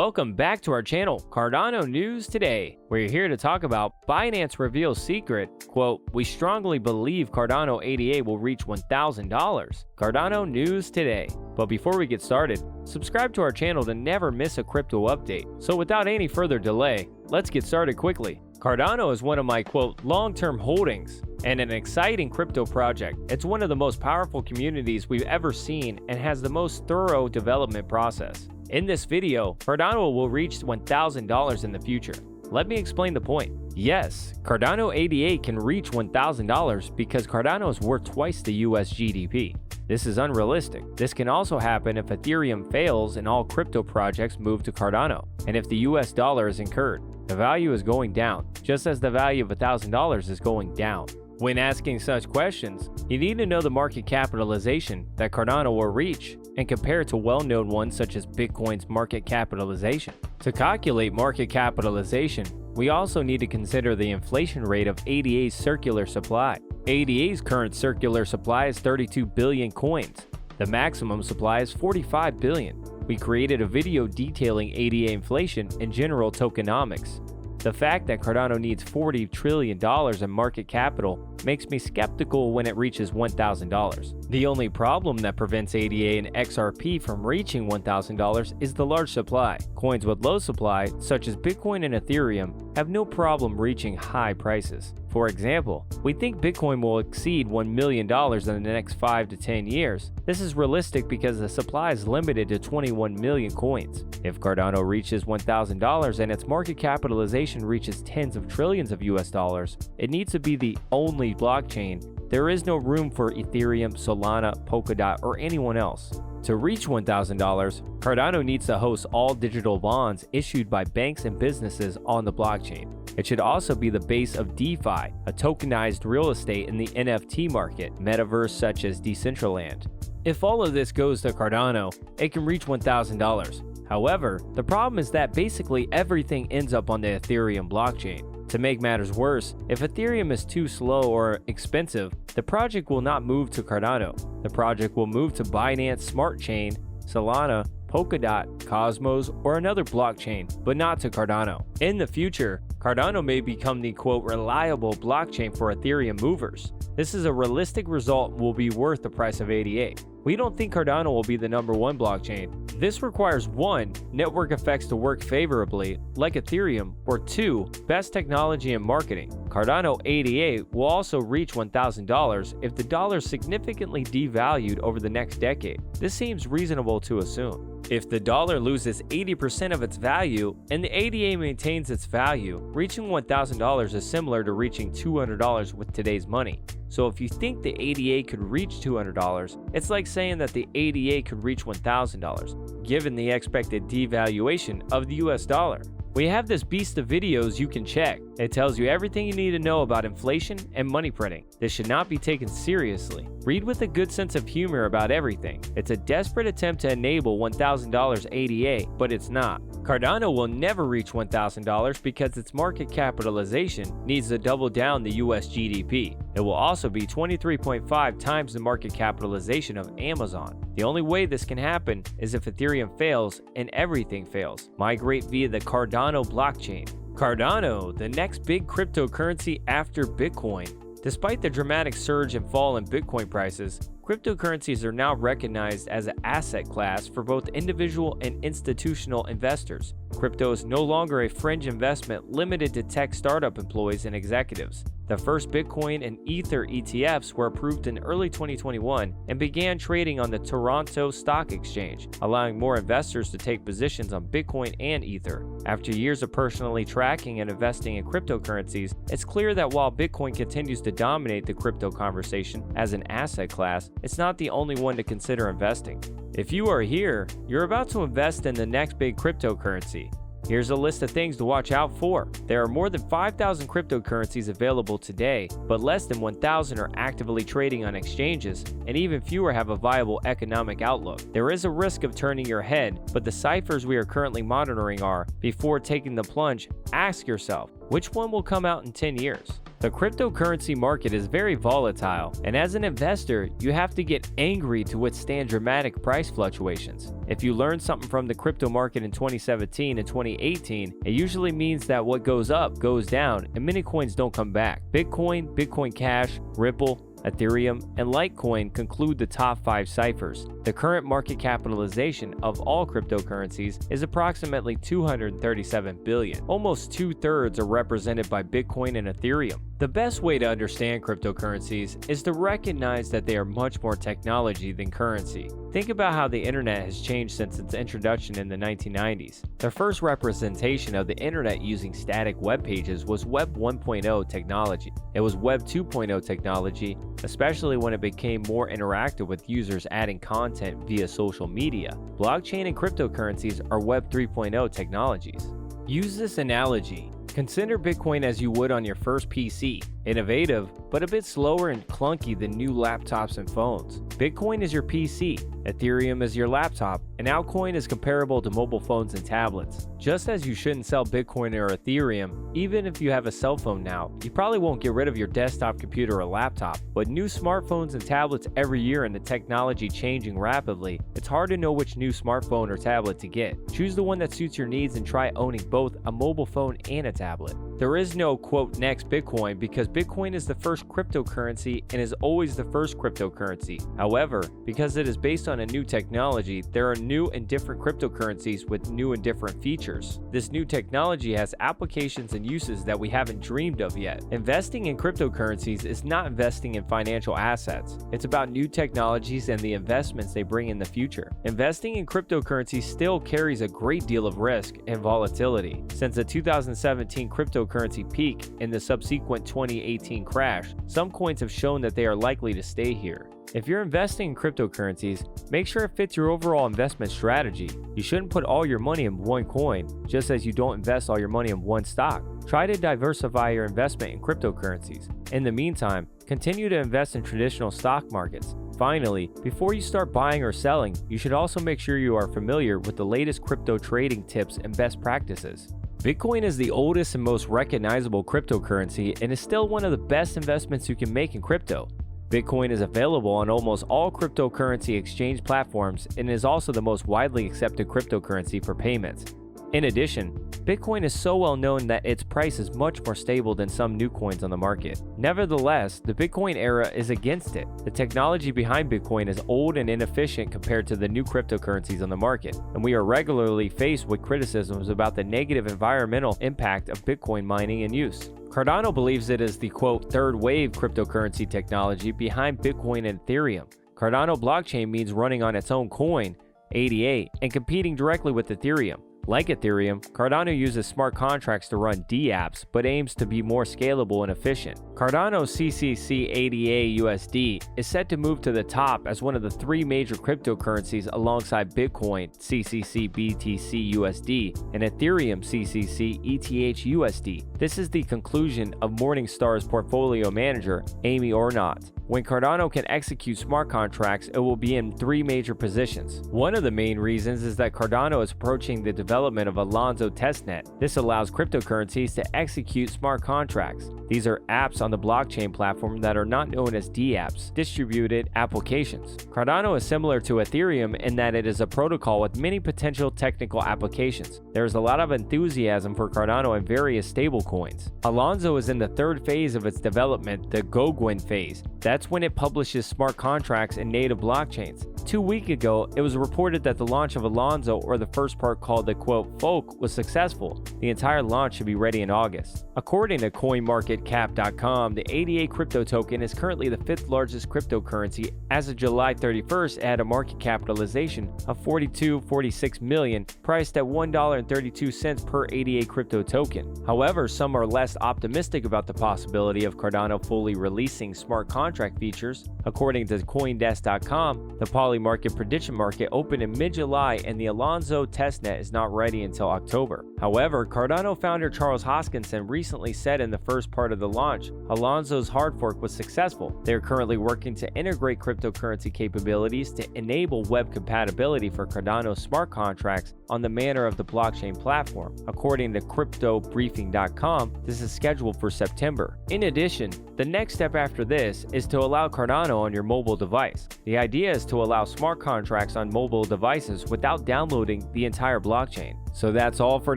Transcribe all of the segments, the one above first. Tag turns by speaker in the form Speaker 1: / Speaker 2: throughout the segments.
Speaker 1: Welcome back to our channel, Cardano News Today. We're here to talk about Binance reveals secret, quote, "We strongly believe Cardano ADA will reach $1,000. Cardano News Today. But before we get started, subscribe to our channel to never miss a crypto update. So without any further delay, let's get started quickly. Cardano is one of my, quote, long-term holdings and an exciting crypto project. It's one of the most powerful communities we've ever seen and has the most thorough development process. In this video, Cardano will reach $1,000 in the future. Let me explain the point. Yes, Cardano ADA can reach $1,000 because Cardano is worth twice the US GDP. This is unrealistic. This can also happen if Ethereum fails and all crypto projects move to Cardano, and if the US dollar is incurred. The value is going down, just as the value of $1,000 is going down. When asking such questions, you need to know the market capitalization that Cardano will reach and compare it to well-known ones such as Bitcoin's market capitalization. To calculate market capitalization, we also need to consider the inflation rate of ADA's circular supply. ADA's current circular supply is 32 billion coins. The maximum supply is 45 billion. We created a video detailing ADA inflation and general tokenomics. The fact that Cardano needs $40 trillion in market capital makes me skeptical when it reaches $1,000. The only problem that prevents ADA and XRP from reaching $1,000 is the large supply. Coins with low supply, such as Bitcoin and Ethereum, have no problem reaching high prices. For example, we think Bitcoin will exceed $1 million in the next 5 to 10 years. This is realistic because the supply is limited to 21 million coins. If Cardano reaches $1,000 and its market capitalization reaches tens of trillions of US dollars, it needs to be the only blockchain. There is no room for Ethereum, Solana, Polkadot, or anyone else. To reach $1,000, Cardano needs to host all digital bonds issued by banks and businesses on the blockchain. It should also be the base of DeFi, a tokenized real estate in the NFT market, metaverse such as Decentralized. If all of this goes to Cardano, it can reach $1,000. However, the problem is that basically everything ends up on the Ethereum blockchain. To make matters worse, if Ethereum is too slow or expensive, the project will not move to Cardano. The project will move to Binance Smart Chain, Solana, Polkadot, Cosmos, or another blockchain, but not to Cardano. In the future, Cardano may become the, quote, reliable blockchain for Ethereum movers. This is a realistic result and will be worth the price of ADA. We don't think Cardano will be the #1 blockchain. This requires 1. Network effects to work favorably, like Ethereum, or 2. Best technology and marketing. Cardano ADA will also reach $1,000 if the dollar is significantly devalued over the next decade. This seems reasonable to assume. If the dollar loses 80% of its value and the ADA maintains its value, reaching $1,000 is similar to reaching $200 with today's money. So if you think the ADA could reach $200, it's like saying that the ADA could reach $1,000, given the expected devaluation of the US dollar. We have this beast of videos you can check. It tells you everything you need to know about inflation and money printing. This should not be taken seriously. Read with a good sense of humor about everything. It's a desperate attempt to enable $1,000 ADA, but it's not. Cardano will never reach $1,000 because its market capitalization needs to double down the US GDP. It will also be 23.5 times the market capitalization of Amazon. The only way this can happen is if Ethereum fails and everything fails. Migrate via the Cardano blockchain. Cardano, the next big cryptocurrency after Bitcoin. Despite the dramatic surge and fall in Bitcoin prices, cryptocurrencies are now recognized as an asset class for both individual and institutional investors. Crypto is no longer a fringe investment limited to tech startup employees and executives. The first Bitcoin and Ether ETFs were approved in early 2021 and began trading on the Toronto Stock Exchange, allowing more investors to take positions on Bitcoin and Ether. After years of personally tracking and investing in cryptocurrencies, it's clear that while Bitcoin continues to dominate the crypto conversation as an asset class, it's not the only one to consider investing. If you are here, you're about to invest in the next big cryptocurrency. Here's a list of things to watch out for. There are more than 5,000 cryptocurrencies available today, but less than 1,000 are actively trading on exchanges, and even fewer have a viable economic outlook. There is a risk of turning your head, but the ciphers we are currently monitoring are, before taking the plunge, ask yourself, Which one will come out in 10 years? The cryptocurrency market is very volatile, and as an investor, you have to get angry to withstand dramatic price fluctuations. If you learned something from the crypto market in 2017 and 2018, it usually means that what goes up goes down and many coins don't come back. Bitcoin, Bitcoin Cash, Ripple, Ethereum, and Litecoin conclude the top 5 ciphers. The current market capitalization of all cryptocurrencies is approximately $237 billion. Almost 2/3 are represented by Bitcoin and Ethereum. The best way to understand cryptocurrencies is to recognize that they are much more technology than currency. Think about how the internet has changed since its introduction in the 1990s. The first representation of the internet using static web pages was Web 1.0 technology. It was Web 2.0 technology, especially when it became more interactive with users adding content via social media. Blockchain and cryptocurrencies are Web 3.0 technologies. Use this analogy. Consider Bitcoin as you would on your first PC. Innovative, but a bit slower and clunky than new laptops and phones. Bitcoin is your PC, Ethereum is your laptop, and Altcoin is comparable to mobile phones and tablets. Just as you shouldn't sell Bitcoin or Ethereum, even if you have a cell phone now, you probably won't get rid of your desktop computer or laptop. With new smartphones and tablets every year and the technology changing rapidly, it's hard to know which new smartphone or tablet to get. Choose the one that suits your needs and try owning both a mobile phone and a tablet. There is no quote next Bitcoin because Bitcoin is the first cryptocurrency and is always the first cryptocurrency. However, because it is based on a new technology, there are new and different cryptocurrencies with new and different features. This new technology has applications and uses that we haven't dreamed of yet. Investing in cryptocurrencies is not investing in financial assets. It's about new technologies and the investments they bring in the future. Investing in cryptocurrencies still carries a great deal of risk and volatility. Since the 2017 cryptocurrency peak and the subsequent 2018 crash, some coins have shown that they are likely to stay here. If you're investing in cryptocurrencies, make sure it fits your overall investment strategy. You shouldn't put all your money in one coin, just as you don't invest all your money in one stock. Try to diversify your investment in cryptocurrencies. In the meantime, continue to invest in traditional stock markets. Finally, before you start buying or selling, you should also make sure you are familiar with the latest crypto trading tips and best practices. Bitcoin is the oldest and most recognizable cryptocurrency and is still one of the best investments you can make in crypto. Bitcoin is available on almost all cryptocurrency exchange platforms and is also the most widely accepted cryptocurrency for payments. In addition, Bitcoin is so well known that its price is much more stable than some new coins on the market. Nevertheless, the Bitcoin era is against it. The technology behind Bitcoin is old and inefficient compared to the new cryptocurrencies on the market, and we are regularly faced with criticisms about the negative environmental impact of Bitcoin mining and use. Cardano believes it is the quote third wave cryptocurrency technology behind Bitcoin and Ethereum. Cardano blockchain means running on its own coin, ADA, and competing directly with Ethereum. Like Ethereum, Cardano uses smart contracts to run dApps, but aims to be more scalable and efficient. Cardano CCC ADA USD is set to move to the top as one of the 3 major cryptocurrencies alongside Bitcoin CCC BTC USD and Ethereum CCC ETH USD. This is the conclusion of Morningstar's portfolio manager, Amy Ornott. When Cardano can execute smart contracts, it will be in 3 major positions. One of the main reasons is that Cardano is approaching the development of Alonzo testnet. This allows cryptocurrencies to execute smart contracts. These are apps on the blockchain platform that are not known as dApps, distributed applications. Cardano is similar to Ethereum in that it is a protocol with many potential technical applications. There is a lot of enthusiasm for Cardano and various stablecoins. Alonzo is in the 3rd phase of its development, the Goguen phase. That's when it publishes smart contracts and native blockchains. 2 weeks ago, it was reported that the launch of Alonzo, or the first part called the quote Folk, was successful. The entire launch should be ready in August. According to CoinMarketCap.com, the ADA crypto token is currently the 5th largest cryptocurrency. As of July 31st, it had a market capitalization of $46 million, priced at $1.32 per ADA crypto token. However, some are less optimistic about the possibility of Cardano fully releasing smart contracts contract features. According to CoinDesk.com, the Poly Market prediction market opened in mid-July and the Alonzo testnet is not ready until October. However, Cardano founder Charles Hoskinson recently said in the first part of the launch, Alonzo's hard fork was successful. They are currently working to integrate cryptocurrency capabilities to enable web compatibility for Cardano smart contracts on the manner of the blockchain platform. According to CryptoBriefing.com, this is scheduled for September. In addition, the next step after this is to allow Cardano on your mobile device. The idea is to allow smart contracts on mobile devices without downloading the entire blockchain. So that's all for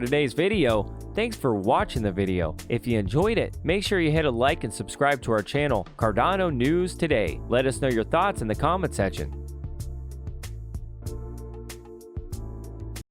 Speaker 1: today's video. Thanks for watching the video. If you enjoyed it, make sure you hit a like and subscribe to our channel, Cardano News Today. Let us know your thoughts in the comment section.